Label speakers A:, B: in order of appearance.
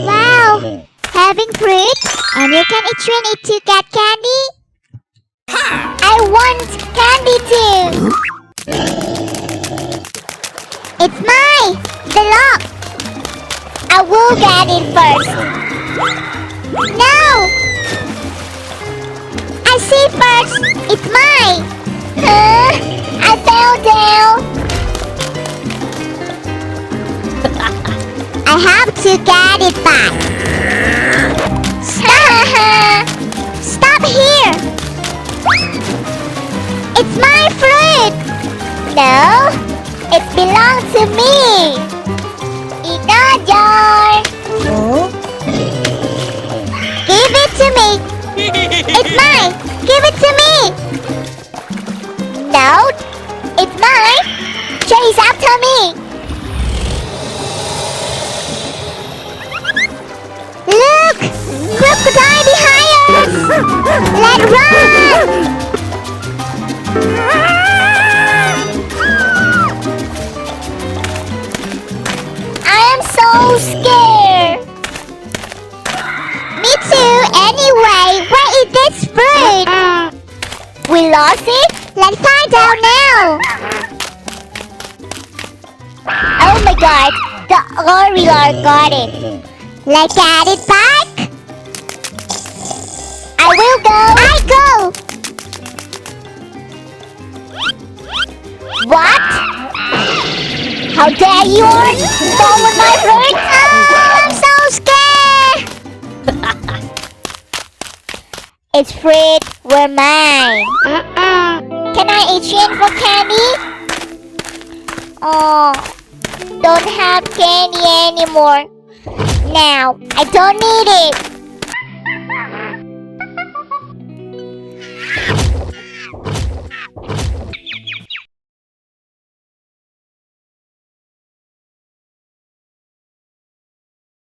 A: Wow! Having fruit and you can train it to get candy? I want candy too! It's mine! The lock! I will get it first! No! I see first! It's mine! I fell down! I have to get it back! Stop! Stop here! It's my fruit! No! It belongs to me! In a jar! Give it to me! It's mine! Give it to me! No! It's mine! Chase after me! Look! Crocodile behind us! Let's run! I am so scared! Me too! Anyway, where is this fruit? We lost it? Let's find out now! Oh my god! The gorilla got it! Let's get it back! I will go! I go! What? How dare you stolen my fruit? Oh, I'm so scared! It's fruit, we're mine. Can I exchange for candy? Oh, don't have candy anymore. Now, I don't need it.